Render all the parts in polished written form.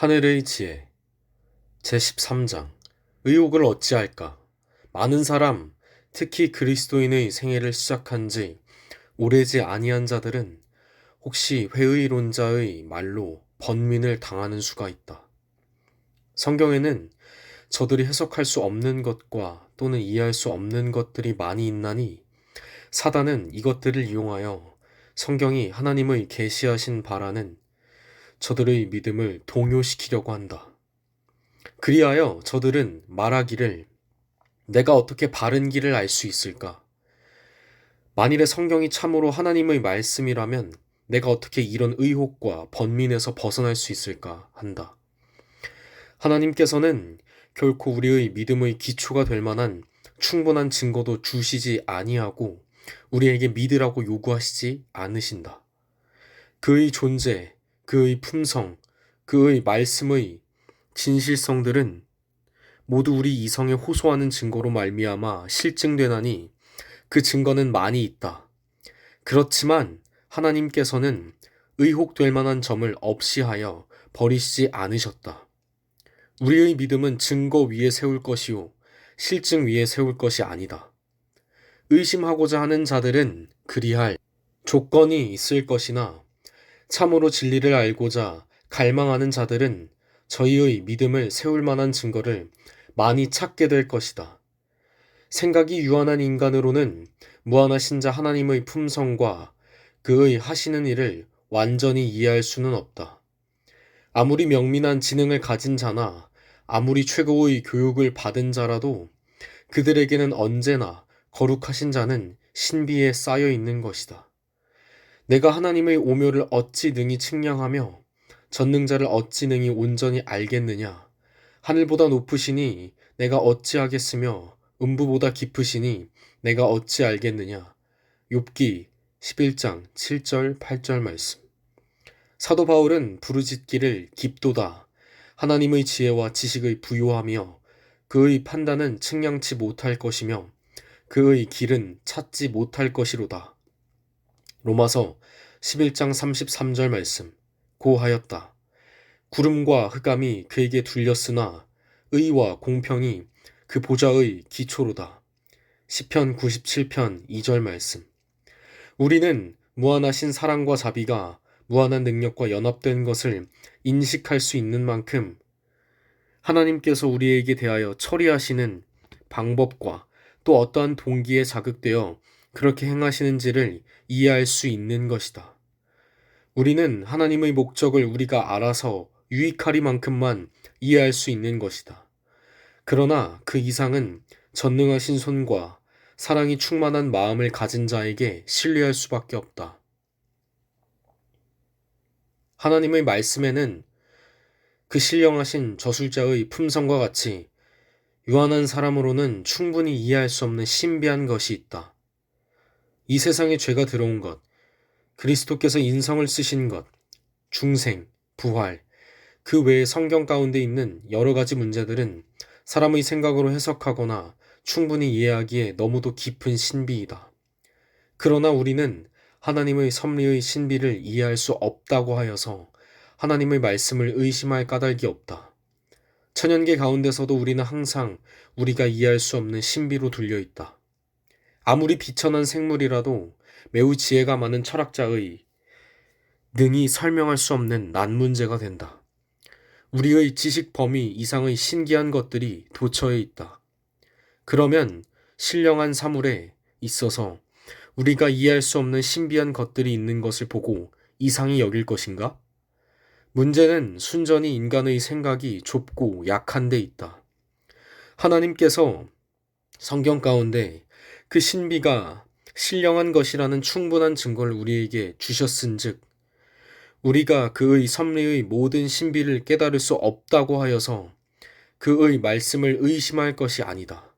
하늘의 지혜 제13장 의혹을 어찌할까. 많은 사람, 특히 그리스도인의 생애를 시작한 지 오래지 아니한 자들은 혹시 회의론자의 말로 번민을 당하는 수가 있다. 성경에는 저들이 해석할 수 없는 것과 또는 이해할 수 없는 것들이 많이 있나니 사단은 이것들을 이용하여 성경이 하나님의 계시하신 바라는 저들의 믿음을 동요시키려고 한다. 그리하여 저들은 말하기를 내가 어떻게 바른 길을 알 수 있을까? 만일에 성경이 참으로 하나님의 말씀이라면 내가 어떻게 이런 의혹과 번민에서 벗어날 수 있을까 한다. 하나님께서는 결코 우리의 믿음의 기초가 될 만한 충분한 증거도 주시지 아니하고 우리에게 믿으라고 요구하시지 않으신다. 그의 존재, 그의 품성, 그의 말씀의 진실성들은 모두 우리 이성에 호소하는 증거로 말미암아 실증되나니 그 증거는 많이 있다. 그렇지만 하나님께서는 의혹될 만한 점을 없이 하여 버리시지 않으셨다. 우리의 믿음은 증거 위에 세울 것이요 실증 위에 세울 것이 아니다. 의심하고자 하는 자들은 그리할 조건이 있을 것이나 참으로 진리를 알고자 갈망하는 자들은 저희의 믿음을 세울 만한 증거를 많이 찾게 될 것이다. 생각이 유한한 인간으로는 무한하신 자 하나님의 품성과 그의 하시는 일을 완전히 이해할 수는 없다. 아무리 명민한 지능을 가진 자나 아무리 최고의 교육을 받은 자라도 그들에게는 언제나 거룩하신 자는 신비에 쌓여 있는 것이다. 내가 하나님의 오묘를 어찌 능히 측량하며 전능자를 어찌 능히 온전히 알겠느냐. 하늘보다 높으시니 내가 어찌하겠으며 음부보다 깊으시니 내가 어찌 알겠느냐. 욥기 11장 7절 8절 말씀. 사도 바울은 부르짖기를 깊도다. 하나님의 지혜와 지식의 부요하며 그의 판단은 측량치 못할 것이며 그의 길은 찾지 못할 것이로다. 로마서 11장 33절 말씀. 고하였다. 구름과 흑암이 그에게 둘렸으나 의와 공평이 그 보좌의 기초로다. 시편 97편 2절 말씀. 우리는 무한하신 사랑과 자비가 무한한 능력과 연합된 것을 인식할 수 있는 만큼 하나님께서 우리에게 대하여 처리하시는 방법과 또 어떠한 동기에 자극되어 그렇게 행하시는지를 이해할 수 있는 것이다. 우리는 하나님의 목적을 우리가 알아서 유익하리만큼만 이해할 수 있는 것이다. 그러나 그 이상은 전능하신 손과 사랑이 충만한 마음을 가진 자에게 신뢰할 수밖에 없다. 하나님의 말씀에는 그 신령하신 저술자의 품성과 같이 유한한 사람으로는 충분히 이해할 수 없는 신비한 것이 있다. 이 세상에 죄가 들어온 것, 그리스도께서 인성을 쓰신 것, 중생, 부활, 그 외에 성경 가운데 있는 여러 가지 문제들은 사람의 생각으로 해석하거나 충분히 이해하기에 너무도 깊은 신비이다. 그러나 우리는 하나님의 섭리의 신비를 이해할 수 없다고 하여서 하나님의 말씀을 의심할 까닭이 없다. 천연계 가운데서도 우리는 항상 우리가 이해할 수 없는 신비로 둘려 있다. 아무리 비천한 생물이라도 매우 지혜가 많은 철학자의 능히 설명할 수 없는 난문제가 된다. 우리의 지식 범위 이상의 신기한 것들이 도처에 있다. 그러면 신령한 사물에 있어서 우리가 이해할 수 없는 신비한 것들이 있는 것을 보고 이상히 여길 것인가? 문제는 순전히 인간의 생각이 좁고 약한 데 있다. 하나님께서 성경 가운데 그 신비가 신령한 것이라는 충분한 증거를 우리에게 주셨은즉 우리가 그의 섭리의 모든 신비를 깨달을 수 없다고 하여서 그의 말씀을 의심할 것이 아니다.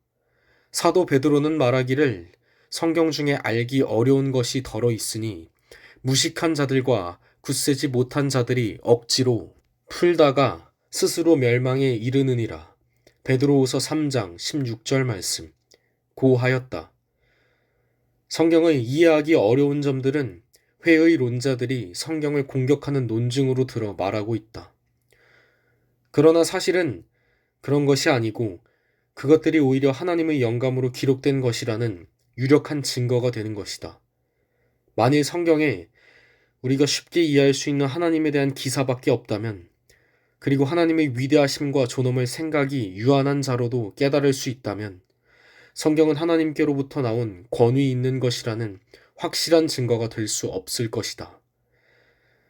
사도 베드로는 말하기를 성경 중에 알기 어려운 것이 덜어 있으니 무식한 자들과 굳세지 못한 자들이 억지로 풀다가 스스로 멸망에 이르느니라. 베드로후서 3장 16절 말씀. 고하였다. 성경의 이해하기 어려운 점들은 회의론자들이 성경을 공격하는 논증으로 들어 말하고 있다. 그러나 사실은 그런 것이 아니고 그것들이 오히려 하나님의 영감으로 기록된 것이라는 유력한 증거가 되는 것이다. 만일 성경에 우리가 쉽게 이해할 수 있는 하나님에 대한 기사밖에 없다면, 그리고 하나님의 위대하심과 존엄을 생각이 유한한 자로도 깨달을 수 있다면, 성경은 하나님께로부터 나온 권위 있는 것이라는 확실한 증거가 될 수 없을 것이다.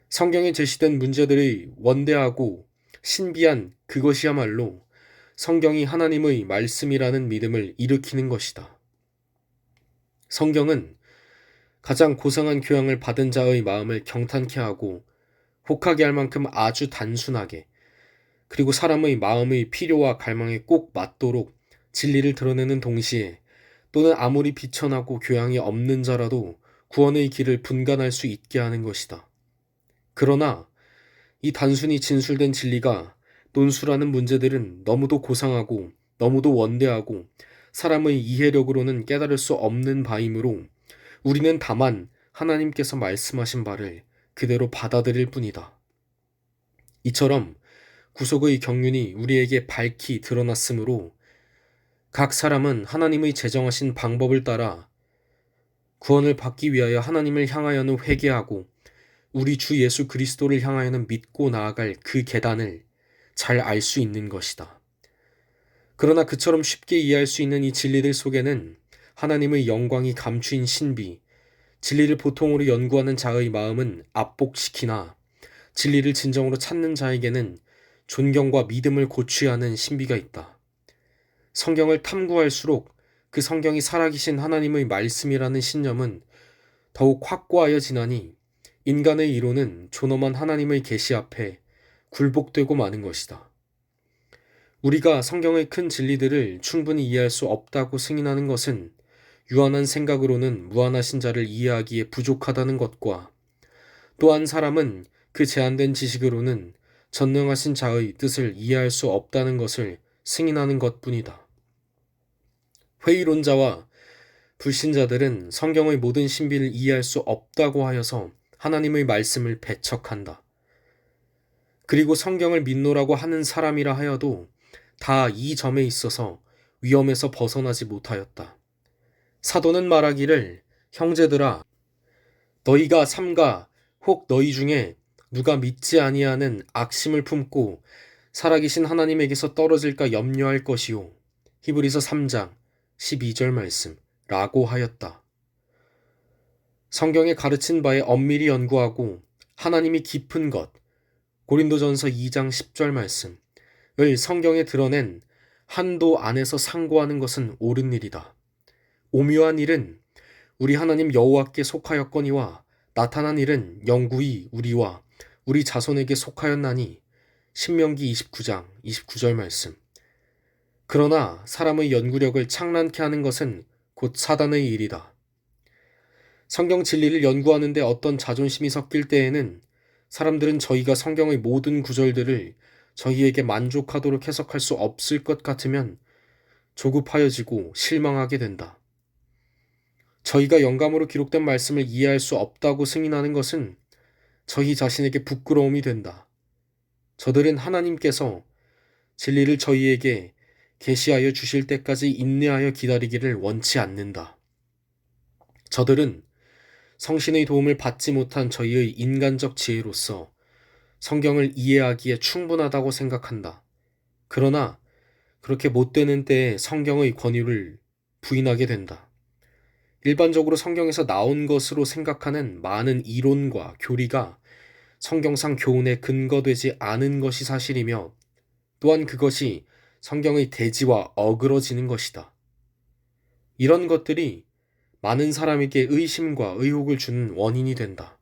성경에 제시된 문제들의 원대하고 신비한 그것이야말로 성경이 하나님의 말씀이라는 믿음을 일으키는 것이다. 성경은 가장 고상한 교양을 받은 자의 마음을 경탄케 하고 혹하게 할 만큼 아주 단순하게, 그리고 사람의 마음의 필요와 갈망에 꼭 맞도록 진리를 드러내는 동시에, 또는 아무리 비천하고 교양이 없는 자라도 구원의 길을 분간할 수 있게 하는 것이다. 그러나 이 단순히 진술된 진리가 논술하는 문제들은 너무도 고상하고 너무도 원대하고 사람의 이해력으로는 깨달을 수 없는 바이므로 우리는 다만 하나님께서 말씀하신 바를 그대로 받아들일 뿐이다. 이처럼 구속의 경륜이 우리에게 밝히 드러났으므로 각 사람은 하나님의 제정하신 방법을 따라 구원을 받기 위하여 하나님을 향하여는 회개하고 우리 주 예수 그리스도를 향하여는 믿고 나아갈 그 계단을 잘 알 수 있는 것이다. 그러나 그처럼 쉽게 이해할 수 있는 이 진리들 속에는 하나님의 영광이 감추인 신비, 진리를 보통으로 연구하는 자의 마음은 압복시키나 진리를 진정으로 찾는 자에게는 존경과 믿음을 고취하는 신비가 있다. 성경을 탐구할수록 그 성경이 살아계신 하나님의 말씀이라는 신념은 더욱 확고하여지나니 인간의 이론은 존엄한 하나님의 계시 앞에 굴복되고 마는 것이다. 우리가 성경의 큰 진리들을 충분히 이해할 수 없다고 승인하는 것은 유한한 생각으로는 무한하신 자를 이해하기에 부족하다는 것과, 또한 사람은 그 제한된 지식으로는 전능하신 자의 뜻을 이해할 수 없다는 것을 승인하는 것뿐이다. 회의론자와 불신자들은 성경의 모든 신비를 이해할 수 없다고 하여서 하나님의 말씀을 배척한다. 그리고 성경을 믿노라고 하는 사람이라 하여도 다 이 점에 있어서 위험에서 벗어나지 못하였다. 사도는 말하기를, 형제들아, 너희가 삼가 혹 너희 중에 누가 믿지 아니하는 악심을 품고 살아계신 하나님에게서 떨어질까 염려할 것이요. 히브리서 3장 12절 말씀 라고 하였다. 성경에 가르친 바에 엄밀히 연구하고 하나님이 깊은 것, 고린도전서 2장 10절 말씀을 성경에 드러낸 한도 안에서 상고하는 것은 옳은 일이다. 오묘한 일은 우리 하나님 여호와께 속하였거니와 나타난 일은 영구히 우리와 우리 자손에게 속하였나니 신명기 29장 29절 말씀. 그러나 사람의 연구력을 창란케 하는 것은 곧 사단의 일이다. 성경 진리를 연구하는데 어떤 자존심이 섞일 때에는 사람들은 저희가 성경의 모든 구절들을 저희에게 만족하도록 해석할 수 없을 것 같으면 조급하여지고 실망하게 된다. 저희가 영감으로 기록된 말씀을 이해할 수 없다고 승인하는 것은 저희 자신에게 부끄러움이 된다. 저들은 하나님께서 진리를 저희에게 계시하여 주실 때까지 인내하여 기다리기를 원치 않는다. 저들은 성신의 도움을 받지 못한 저희의 인간적 지혜로서 성경을 이해하기에 충분하다고 생각한다. 그러나 그렇게 못되는 때에 성경의 권위를 부인하게 된다. 일반적으로 성경에서 나온 것으로 생각하는 많은 이론과 교리가 성경상 교훈에 근거되지 않은 것이 사실이며, 또한 그것이 성경의 대지와 어그러지는 것이다. 이런 것들이 많은 사람에게 의심과 의혹을 주는 원인이 된다.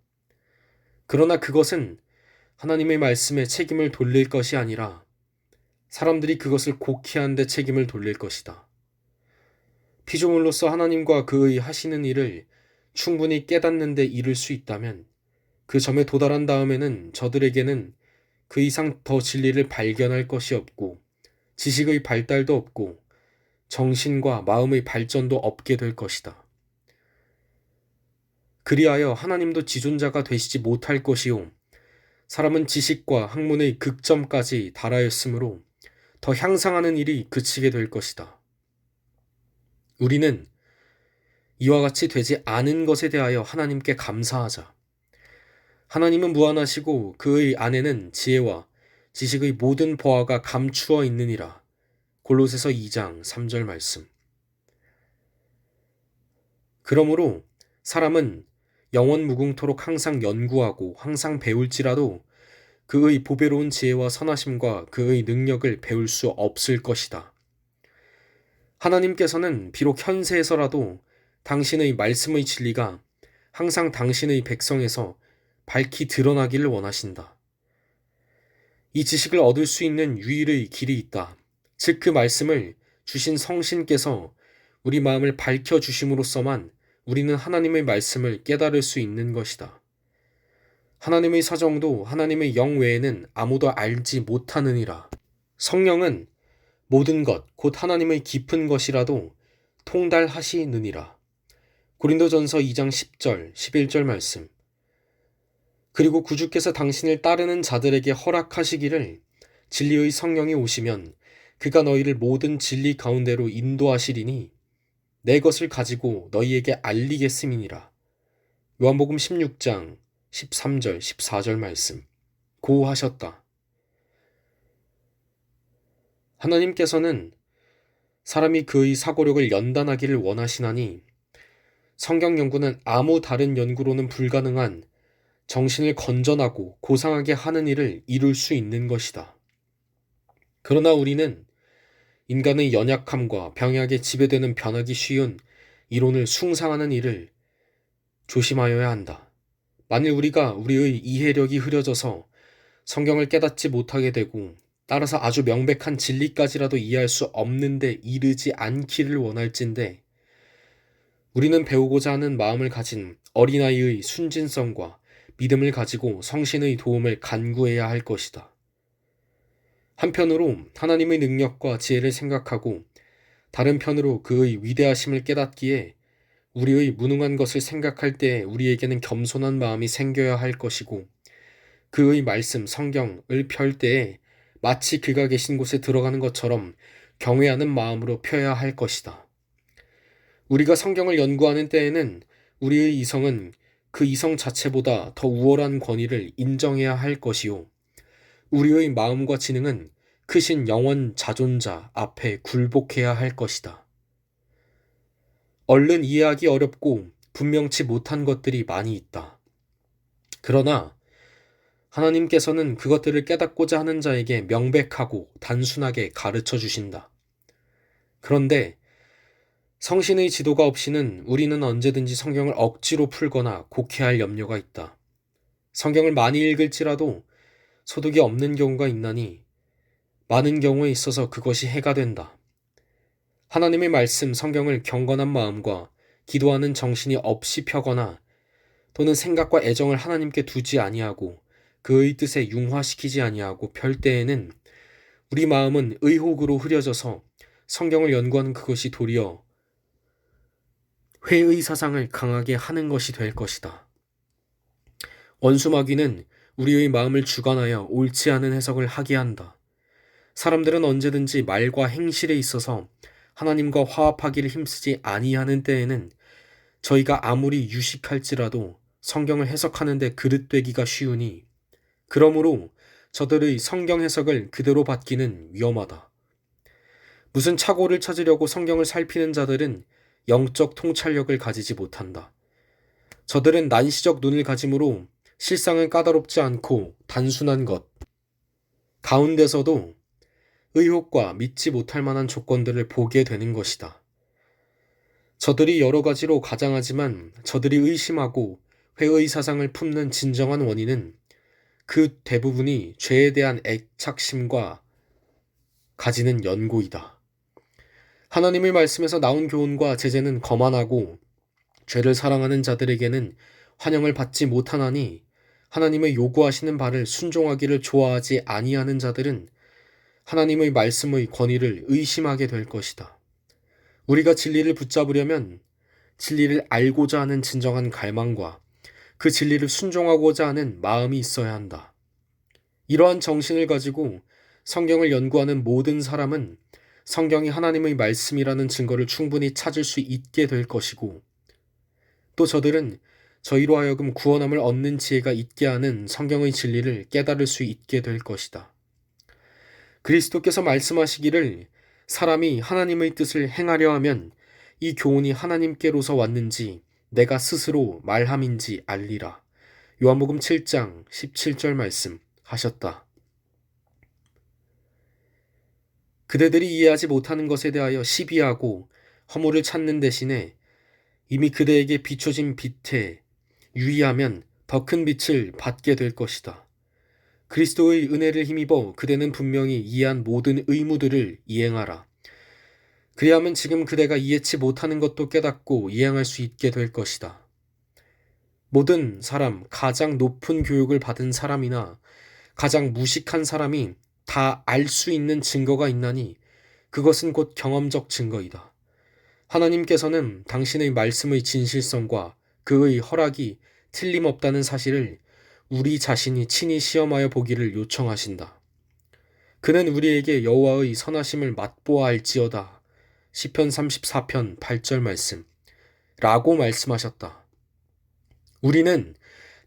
그러나 그것은 하나님의 말씀에 책임을 돌릴 것이 아니라 사람들이 그것을 곡해한 데 책임을 돌릴 것이다. 피조물로서 하나님과 그의 하시는 일을 충분히 깨닫는 데 이를 수 있다면 그 점에 도달한 다음에는 저들에게는 그 이상 더 진리를 발견할 것이 없고 지식의 발달도 없고 정신과 마음의 발전도 없게 될 것이다. 그리하여 하나님도 지존자가 되시지 못할 것이요 사람은 지식과 학문의 극점까지 달하였으므로 더 향상하는 일이 그치게 될 것이다. 우리는 이와 같이 되지 않은 것에 대하여 하나님께 감사하자. 하나님은 무한하시고 그의 안에는 지혜와 지식의 모든 보화가 감추어 있느니라. 골로새서 2장 3절 말씀. 그러므로 사람은 영원 무궁토록 항상 연구하고 항상 배울지라도 그의 보배로운 지혜와 선하심과 그의 능력을 배울 수 없을 것이다. 하나님께서는 비록 현세에서라도 당신의 말씀의 진리가 항상 당신의 백성에서 밝히 드러나기를 원하신다. 이 지식을 얻을 수 있는 유일의 길이 있다. 즉 그 말씀을 주신 성신께서 우리 마음을 밝혀주심으로써만 우리는 하나님의 말씀을 깨달을 수 있는 것이다. 하나님의 사정도 하나님의 영 외에는 아무도 알지 못하느니라. 성령은 모든 것, 곧 하나님의 깊은 것이라도 통달하시느니라. 고린도전서 2장 10절, 11절 말씀. 그리고 구주께서 당신을 따르는 자들에게 허락하시기를 진리의 성령이 오시면 그가 너희를 모든 진리 가운데로 인도하시리니 내 것을 가지고 너희에게 알리겠음이니라. 요한복음 16장 13절, 14절 말씀. 고하셨다. 하나님께서는 사람이 그의 사고력을 연단하기를 원하시나니 성경 연구는 아무 다른 연구로는 불가능한 정신을 건전하고 고상하게 하는 일을 이룰 수 있는 것이다. 그러나 우리는 인간의 연약함과 병약에 지배되는 변하기 쉬운 이론을 숭상하는 일을 조심하여야 한다. 만일 우리가 우리의 이해력이 흐려져서 성경을 깨닫지 못하게 되고 따라서 아주 명백한 진리까지라도 이해할 수 없는데 이르지 않기를 원할진대 우리는 배우고자 하는 마음을 가진 어린아이의 순진성과 믿음을 가지고 성신의 도움을 간구해야 할 것이다. 한편으로 하나님의 능력과 지혜를 생각하고 다른 편으로 그의 위대하심을 깨닫기에 우리의 무능한 것을 생각할 때 우리에게는 겸손한 마음이 생겨야 할 것이고 그의 말씀 성경을 펼 때에 마치 그가 계신 곳에 들어가는 것처럼 경외하는 마음으로 펴야 할 것이다. 우리가 성경을 연구하는 때에는 우리의 이성은 그 이성 자체보다 더 우월한 권위를 인정해야 할 것이요. 우리의 마음과 지능은 크신 영원 자존자 앞에 굴복해야 할 것이다. 얼른 이해하기 어렵고 분명치 못한 것들이 많이 있다. 그러나 하나님께서는 그것들을 깨닫고자 하는 자에게 명백하고 단순하게 가르쳐 주신다. 그런데 성신의 지도가 없이는 우리는 언제든지 성경을 억지로 풀거나 곡해할 염려가 있다. 성경을 많이 읽을지라도 소득이 없는 경우가 있나니 많은 경우에 있어서 그것이 해가 된다. 하나님의 말씀 성경을 경건한 마음과 기도하는 정신이 없이 펴거나 또는 생각과 애정을 하나님께 두지 아니하고 그의 뜻에 융화시키지 아니하고 펼 때에는 우리 마음은 의혹으로 흐려져서 성경을 연구하는 그것이 도리어 회의 사상을 강하게 하는 것이 될 것이다. 원수 마귀는 우리의 마음을 주관하여 옳지 않은 해석을 하게 한다. 사람들은 언제든지 말과 행실에 있어서 하나님과 화합하기를 힘쓰지 아니하는 때에는 저희가 아무리 유식할지라도 성경을 해석하는 데 그릇되기가 쉬우니 그러므로 저들의 성경 해석을 그대로 받기는 위험하다. 무슨 착오를 찾으려고 성경을 살피는 자들은 영적 통찰력을 가지지 못한다. 저들은 난시적 눈을 가짐으로 실상은 까다롭지 않고 단순한 것 가운데서도 의혹과 믿지 못할 만한 조건들을 보게 되는 것이다. 저들이 여러 가지로 가장하지만 저들이 의심하고 회의 사상을 품는 진정한 원인은 그 대부분이 죄에 대한 애착심과 가지는 연고이다. 하나님의 말씀에서 나온 교훈과 제재는 거만하고 죄를 사랑하는 자들에게는 환영을 받지 못하나니 하나님의 요구하시는 바를 순종하기를 좋아하지 아니하는 자들은 하나님의 말씀의 권위를 의심하게 될 것이다. 우리가 진리를 붙잡으려면 진리를 알고자 하는 진정한 갈망과 그 진리를 순종하고자 하는 마음이 있어야 한다. 이러한 정신을 가지고 성경을 연구하는 모든 사람은 성경이 하나님의 말씀이라는 증거를 충분히 찾을 수 있게 될 것이고, 또 저들은 저희로 하여금 구원함을 얻는 지혜가 있게 하는 성경의 진리를 깨달을 수 있게 될 것이다. 그리스도께서 말씀하시기를 사람이 하나님의 뜻을 행하려 하면 이 교훈이 하나님께로서 왔는지 내가 스스로 말함인지 알리라. 요한복음 7장 17절 말씀 하셨다. 그대들이 이해하지 못하는 것에 대하여 시비하고 허물을 찾는 대신에 이미 그대에게 비춰진 빛에 유의하면 더 큰 빛을 받게 될 것이다. 그리스도의 은혜를 힘입어 그대는 분명히 이해한 모든 의무들을 이행하라. 그리하면 지금 그대가 이해치 못하는 것도 깨닫고 이행할 수 있게 될 것이다. 모든 사람, 가장 높은 교육을 받은 사람이나 가장 무식한 사람이 다 알 수 있는 증거가 있나니 그것은 곧 경험적 증거이다. 하나님께서는 당신의 말씀의 진실성과 그의 허락이 틀림없다는 사실을 우리 자신이 친히 시험하여 보기를 요청하신다. 그는 우리에게 여호와의 선하심을 맛보아 알지어다. 시편 34편 8절 말씀 라고 말씀하셨다. 우리는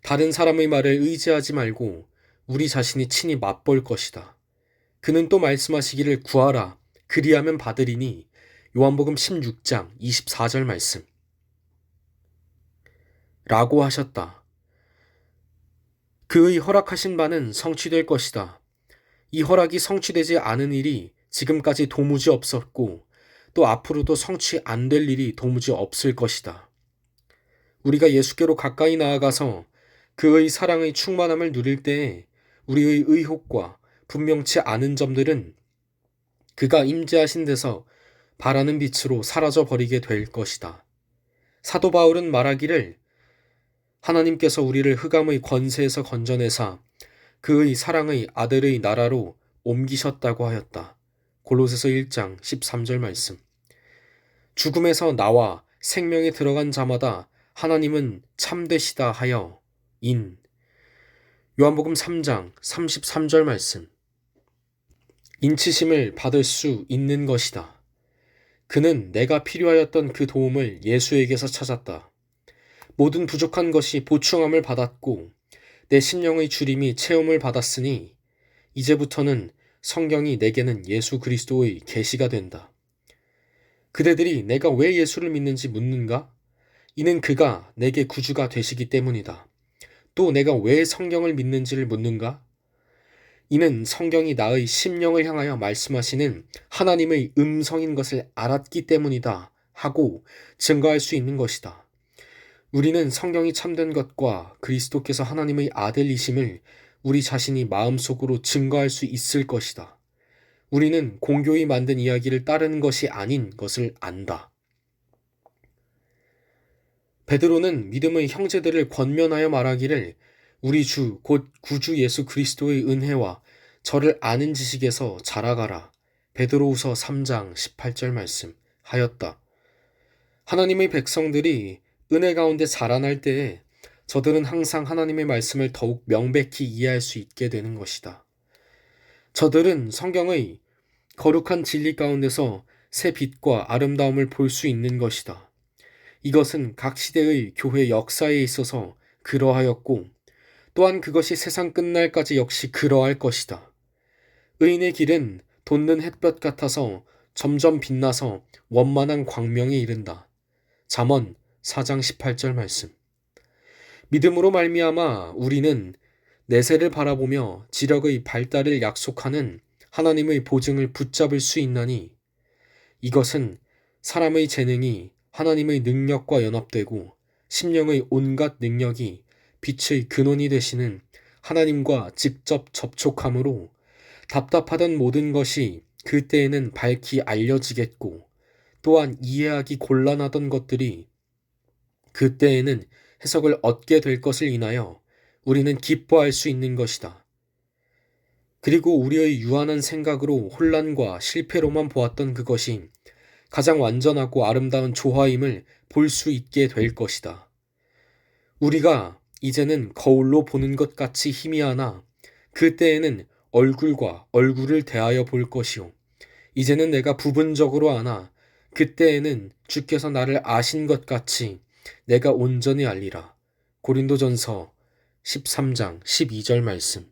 다른 사람의 말을 의지하지 말고 우리 자신이 친히 맛볼 것이다. 그는 또 말씀하시기를 구하라 그리하면 받으리니 요한복음 16장 24절 말씀 라고 하셨다. 그의 허락하신 바는 성취될 것이다. 이 허락이 성취되지 않은 일이 지금까지 도무지 없었고 또 앞으로도 성취 안 될 일이 도무지 없을 것이다. 우리가 예수께로 가까이 나아가서 그의 사랑의 충만함을 누릴 때에 우리의 의혹과 분명치 않은 점들은 그가 임재하신 데서 바라는 빛으로 사라져 버리게 될 것이다. 사도 바울은 말하기를 하나님께서 우리를 흑암의 권세에서 건져내사 그의 사랑의 아들의 나라로 옮기셨다고 하였다. 골로새서 1장 13절 말씀. 죽음에서 나와 생명에 들어간 자마다 하나님은 참되시다 하여 인. 요한복음 3장 33절 말씀. 인치심을 받을 수 있는 것이다. 그는 내가 필요하였던 그 도움을 예수에게서 찾았다. 모든 부족한 것이 보충함을 받았고 내 심령의 주림이 체험을 받았으니 이제부터는 성경이 내게는 예수 그리스도의 계시가 된다. 그대들이 내가 왜 예수를 믿는지 묻는가? 이는 그가 내게 구주가 되시기 때문이다. 또 내가 왜 성경을 믿는지를 묻는가? 이는 성경이 나의 심령을 향하여 말씀하시는 하나님의 음성인 것을 알았기 때문이다 하고 증거할 수 있는 것이다. 우리는 성경이 참된 것과 그리스도께서 하나님의 아들이심을 우리 자신이 마음속으로 증거할 수 있을 것이다. 우리는 공교히 만든 이야기를 따르는 것이 아닌 것을 안다. 베드로는 믿음의 형제들을 권면하여 말하기를 우리 주 곧 구주 예수 그리스도의 은혜와 저를 아는 지식에서 자라가라. 베드로후서 3장 18절 말씀 하였다. 하나님의 백성들이 은혜 가운데 자라날 때에 저들은 항상 하나님의 말씀을 더욱 명백히 이해할 수 있게 되는 것이다. 저들은 성경의 거룩한 진리 가운데서 새 빛과 아름다움을 볼 수 있는 것이다. 이것은 각 시대의 교회 역사에 있어서 그러하였고 또한 그것이 세상 끝날까지 역시 그러할 것이다. 의인의 길은 돋는 햇볕 같아서 점점 빛나서 원만한 광명에 이른다. 잠언 4장 18절 말씀. 믿음으로 말미암아 우리는 내세를 바라보며 지력의 발달을 약속하는 하나님의 보증을 붙잡을 수 있나니 이것은 사람의 재능이 하나님의 능력과 연합되고 심령의 온갖 능력이 빛의 근원이 되시는 하나님과 직접 접촉함으로 답답하던 모든 것이 그때에는 밝히 알려지겠고 또한 이해하기 곤란하던 것들이 그때에는 해석을 얻게 될 것을 인하여 우리는 기뻐할 수 있는 것이다. 그리고 우리의 유한한 생각으로 혼란과 실패로만 보았던 그것이 가장 완전하고 아름다운 조화임을 볼 수 있게 될 것이다. 우리가 이제는 거울로 보는 것 같이 희미하나 그때에는 얼굴과 얼굴을 대하여 볼 것이요. 이제는 내가 부분적으로 아나 그때에는 주께서 나를 아신 것 같이 내가 온전히 알리라. 고린도전서 13장 12절 말씀.